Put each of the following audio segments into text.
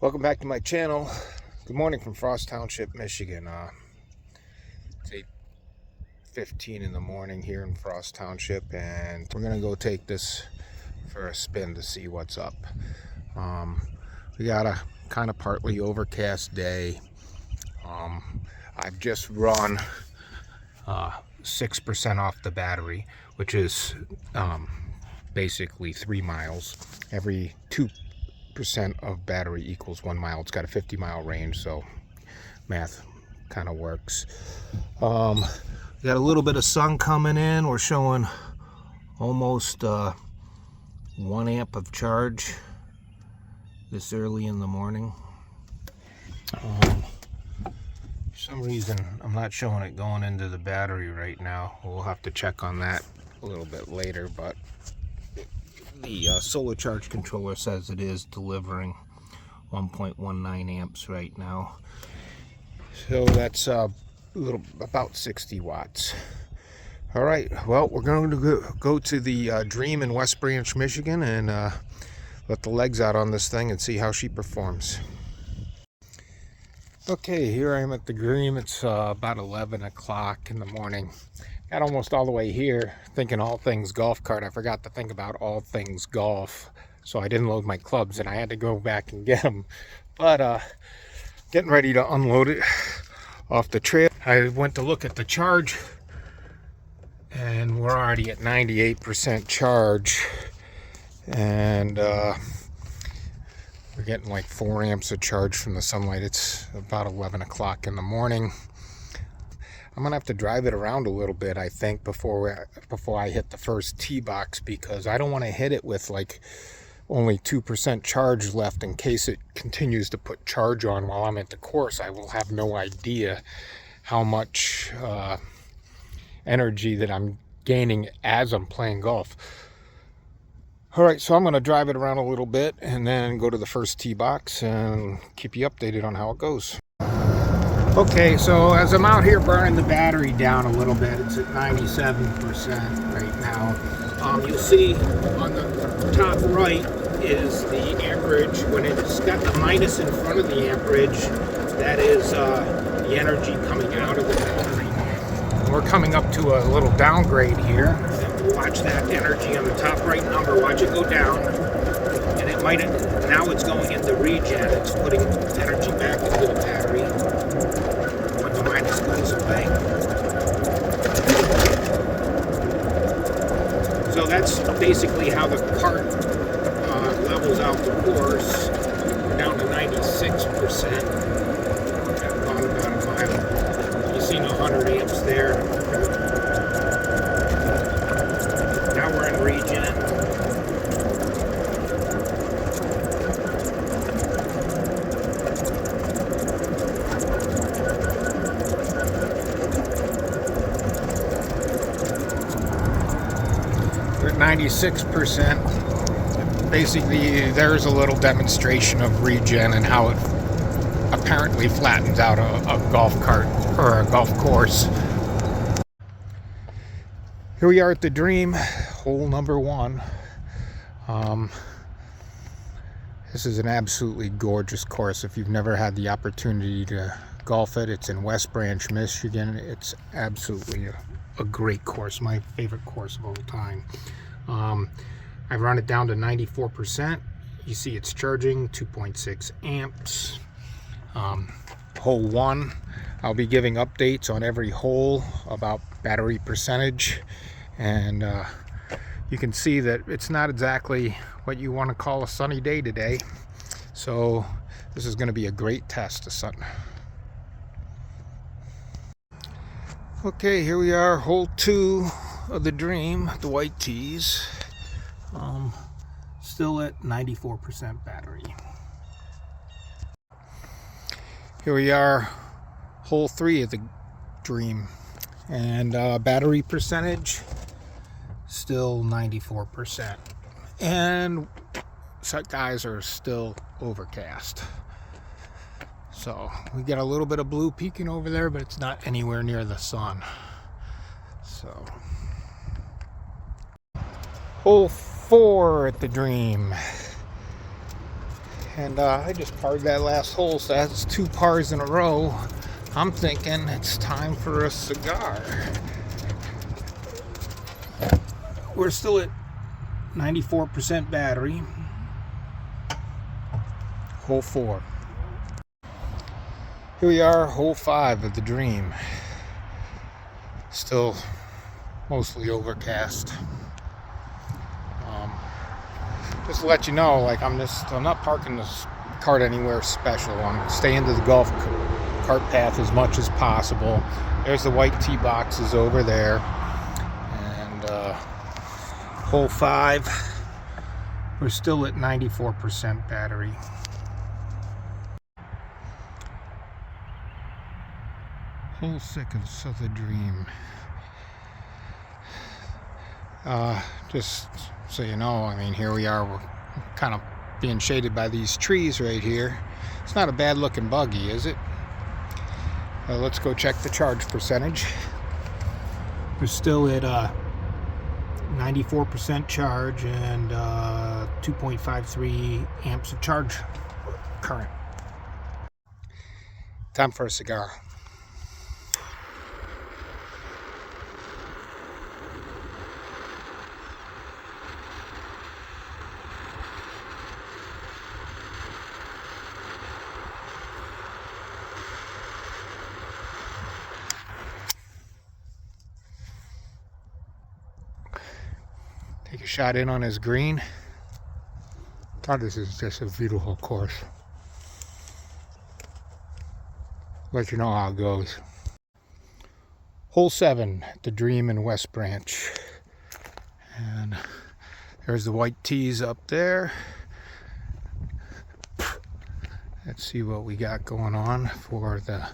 Welcome back to my channel. Good morning from Frost Township, Michigan. It's 8:15 in the morning here in Frost Township, and we're gonna go take this for a spin to see what's up. We got a kind of partly overcast day. I've just run 6% off the battery, which is basically 3 miles. Every 2% of battery equals 1 mile. It's got a 50-mile range, so math kind of works. Got a little bit of sun coming in. We're showing almost 1 amp of charge this early in the morning. For some reason I'm not showing it going into the battery right now. We'll have to check on that a little bit later, but the solar charge controller says it is delivering 1.19 amps right now. So that's about 60 watts. All right, well, we're going to go to the Dream in West Branch, Michigan, and let the legs out on this thing and see how she performs. Okay, here I am at the Dream. It's about 11 o'clock in the morning. Got almost all the way here thinking all things golf cart. I forgot to think about all things golf, so I didn't load my clubs and I had to go back and get them. But getting ready to unload it off the trail. I went to look at the charge and we're already at 98% charge, and we're getting like 4 amps of charge from the sunlight. It's about 11 o'clock in the morning. I'm gonna have to drive it around a little bit, I think, before I hit the first tee box, because I don't want to hit it with like only 2% charge left in case it continues to put charge on while I'm at the course. I will have no idea how much energy that I'm gaining as I'm playing golf. All right, so I'm gonna drive it around a little bit and then go to the first tee box and keep you updated on how it goes. Okay, so as I'm out here burning the battery down a little bit, it's at 97% right now. You'll see on the top right is the amperage. When it's got the minus in front of the amperage, that is the energy coming out of the battery. We're coming up to a little downgrade here. Watch that energy on the top right number, watch it go down. And it might, now it's going into regen, it's putting energy back into the battery when the minus goes away. So that's basically how the cart levels out the course. We're down to 96%. I've gone about a mile. You've seen 100 amps there. Now we're in regen. We're at 96%. Basically, there's a little demonstration of regen and how it apparently flattens out a golf cart or a golf course. Here we are at the Dream, hole number 1. This is an absolutely gorgeous course. If you've never had the opportunity to golf it, it's in West Branch, Michigan. It's absolutely a great course, my favorite course of all time. I've run it down to 94%. You see it's charging 2.6 amps. Hole 1, I'll be giving updates on every hole about battery percentage, and you can see that it's not exactly what you want to call a sunny day today, so this is going to be a great test of sun. Okay, here we are, hole 2 of the Dream, the white tees. Still at 94% battery. Here we are, hole 3 of the Dream, and battery percentage still 94%, and set guys are still overcast. So we get a little bit of blue peeking over there, but it's not anywhere near the sun. So hole 4 at the Dream. And I just parred that last hole, so that's 2 pars in a row. I'm thinking it's time for a cigar. We're still at 94% battery. Hole 4. Here we are, hole 5 of the Dream. Still mostly overcast. Just to let you know, like I'm not parking this cart anywhere special. I'm staying to the golf cart path as much as possible. There's the white tee boxes over there. And hole 5, we're still at 94% battery. Hole 6 of the Dream. Just so you know, I mean, here we are, we're kind of being shaded by these trees right here. It's not a bad looking buggy, is it? Let's go check the charge percentage. We're still at 94% charge and 2.53 amps of charge current. Time for a cigar. Take a shot in on his green. God, this is just a beautiful course. Let you know how it goes. Hole 7, the Dream in West Branch. And there's the white tees up there. Let's see what we got going on for the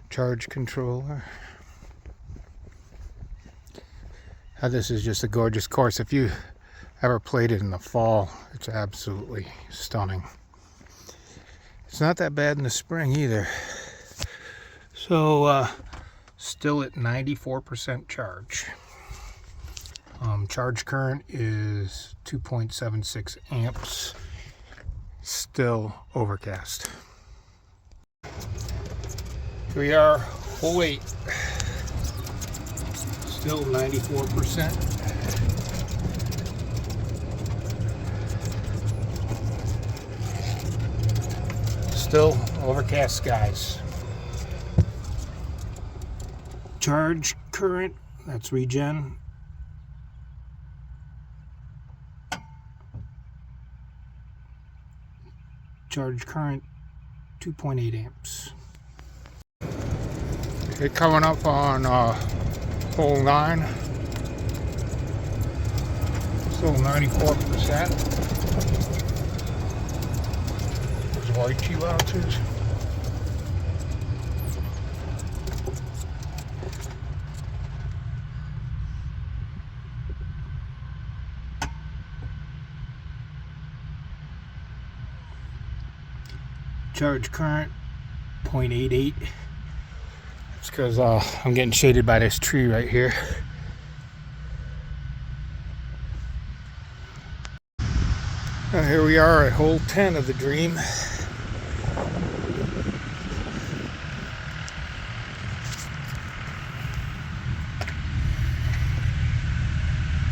charge controller. This is just a gorgeous course. If you ever played it in the fall, it's absolutely stunning. It's not that bad in the spring either. So still at 94% charge. Charge current is 2.76 amps. Still overcast. Here we are, hole 8. Still 94%. Still overcast skies. Charge current, that's regen. Charge current 2.8 amps. Okay, coming up on hole 9, still 94%. There's white tee boxes. Charge current 0.88. It's because I'm getting shaded by this tree right here. And here we are at hole 10 of the Dream.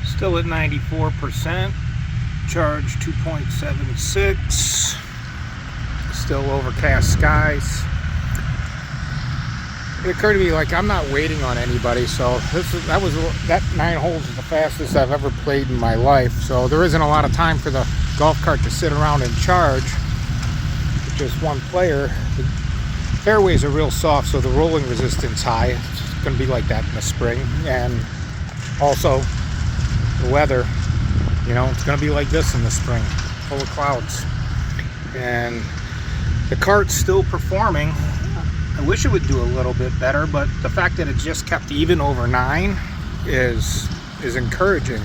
Still at 94%. Charge 2.76. Still overcast skies. It occurred to me, like, I'm not waiting on anybody, so that 9 holes is the fastest I've ever played in my life. So there isn't a lot of time for the golf cart to sit around and charge with just one player. The fairways are real soft, so the rolling resistance high. It's going to be like that in the spring. And also the weather, you know, it's going to be like this in the spring, full of clouds. And the cart's still performing. I wish it would do a little bit better, but the fact that it just kept even over 9 is encouraging.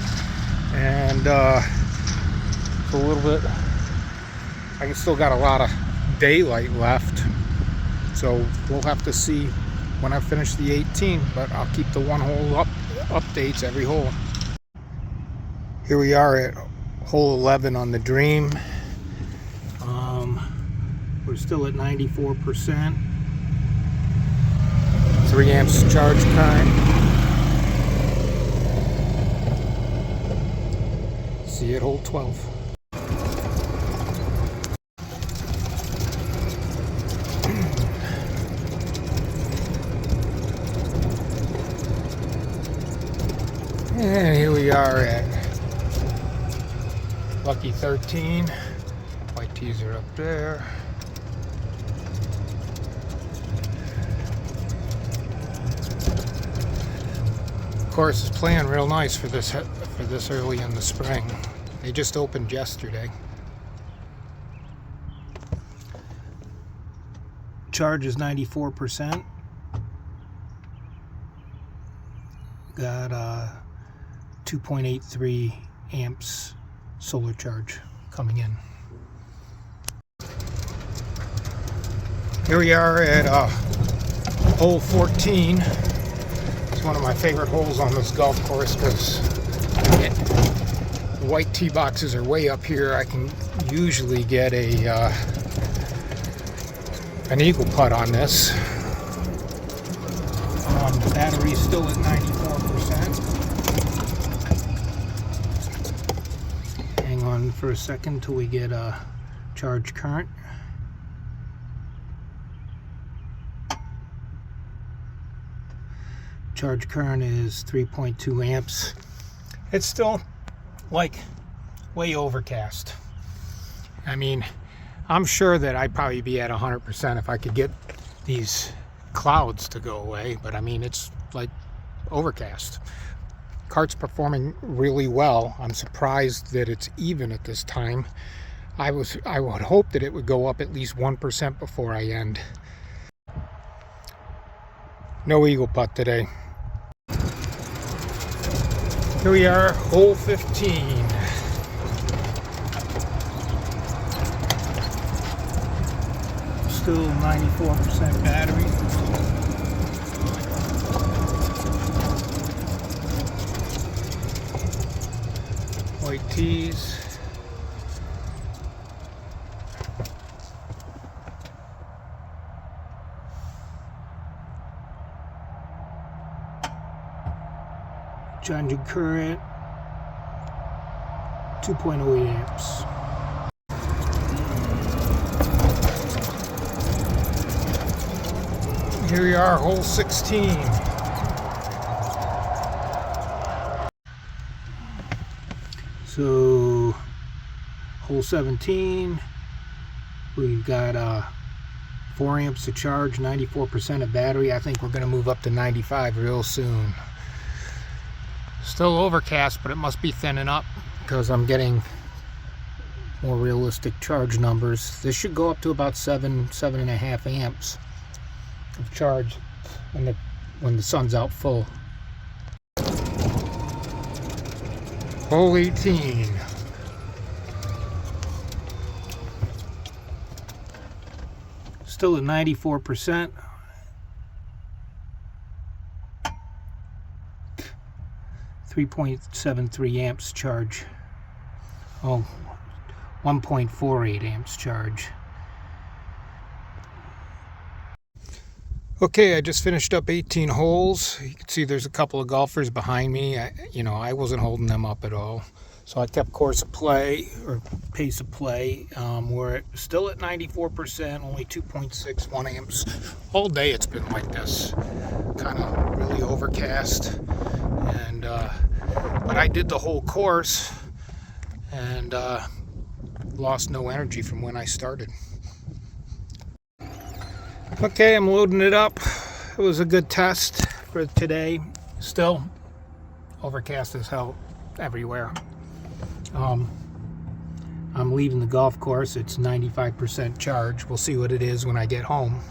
And it's a little bit, I can still got a lot of daylight left, so we'll have to see when I finish the 18, but I'll keep the one hole updates every hole. Here we are at hole 11 on the Dream. We're still at 94%. 3 amps charge current. See it hold 12. And here we are at Lucky 13. White tees are up there. Of course, it's playing real nice for this early in the spring. They just opened yesterday. Charge is 94%. Got 2.83 amps solar charge coming in. Here we are at hole 14. It's one of my favorite holes on this golf course because the white tee boxes are way up here. I can usually get an eagle putt on this. The battery's still at 94%. Hang on for a second till we get a charge current. Charge current is 3.2 amps. It's still like way overcast. I mean, I'm sure that I'd probably be at 100% if I could get these clouds to go away, but I mean, it's like overcast. Cart's performing really well. I'm surprised that it's even at this time. I would hope that it would go up at least 1% before I end. No eagle putt today. Here we are, hole 15. Still 94% battery. White tees. Charging current 2.08 amps. Here we are, hole 16. So, hole 17, we've got 4 amps to charge, 94% of battery. I think we're going to move up to 95 real soon. Still overcast, but it must be thinning up because I'm getting more realistic charge numbers. This should go up to about 7.5 amps of charge when the sun's out full. Hole 18. Still at 94%. 3.73 amps charge. Oh, 1.48 amps charge. Okay, I just finished up 18 holes. You can see there's a couple of golfers behind me. I wasn't holding them up at all. So I kept course of play, or pace of play. We're still at 94%, only 2.61 amps. All day it's been like this. Kind of really overcast. And but I did the whole course and lost no energy from when I started. Okay, I'm loading it up. It was a good test for today. Still overcast as hell everywhere. I'm leaving the golf course. It's 95% charge. We'll see what it is when I get home.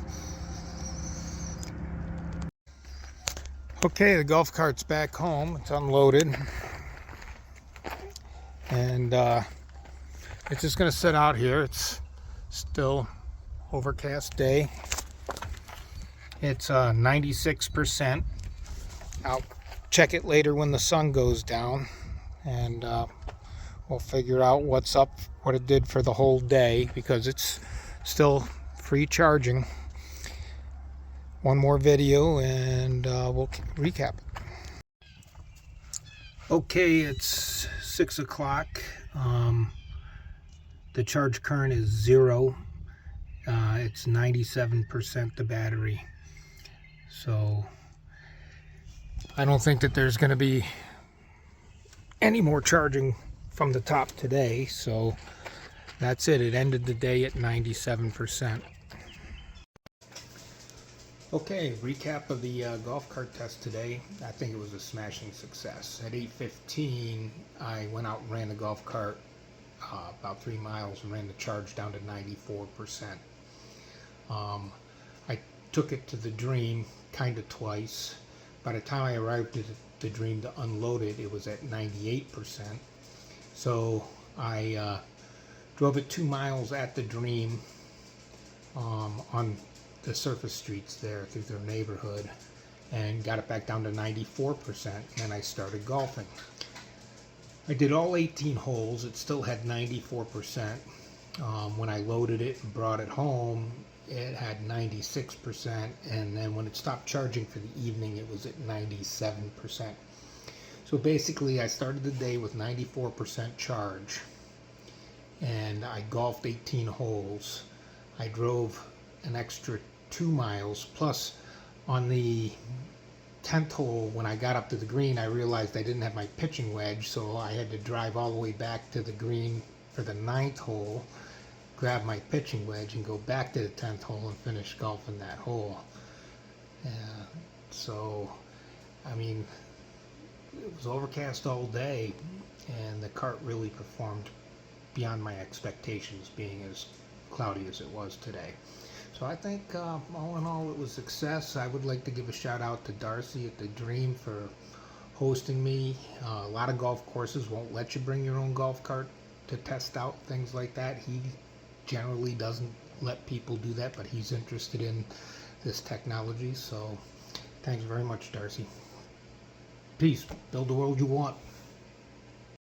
Okay, the golf cart's back home. It's unloaded. And it's just going to sit out here. It's still overcast day. It's 96%. I'll check it later when the sun goes down, and we'll figure out what's up, what it did for the whole day, because it's still free charging. One more video and we'll recap. Okay, it's 6 o'clock. The charge current is 0. It's 97% the battery. So I don't think that there's going to be any more charging from the top today. So that's it. It ended the day at 97%. Okay, recap of the golf cart test today. I think it was a smashing success. At 8:15, I went out and ran the golf cart about 3 miles and ran the charge down to 94%. I took it to the Dream kind of twice. By the time I arrived at the Dream to unload it, it was at 98%. So I drove it 2 miles at the Dream on the surface streets there through their neighborhood and got it back down to 94%, and I started golfing. I did all 18 holes. It still had 94%. When I loaded it and brought it home, it had 96%, and then when it stopped charging for the evening, it was at 97%. So basically I started the day with 94% charge, and I golfed 18 holes. I drove an extra 2 miles, plus on the 10th hole, when I got up to the green, I realized I didn't have my pitching wedge, so I had to drive all the way back to the green for the 9th hole, grab my pitching wedge and go back to the 10th hole and finish golfing that hole. So I mean, it was overcast all day, and the cart really performed beyond my expectations, being as cloudy as it was today. So I think all in all it was a success. I would like to give a shout out to Darcy at the Dream for hosting me. A lot of golf courses won't let you bring your own golf cart to test out things like that. He generally doesn't let people do that, but he's interested in this technology. So thanks very much, Darcy. Peace. Build the world you want.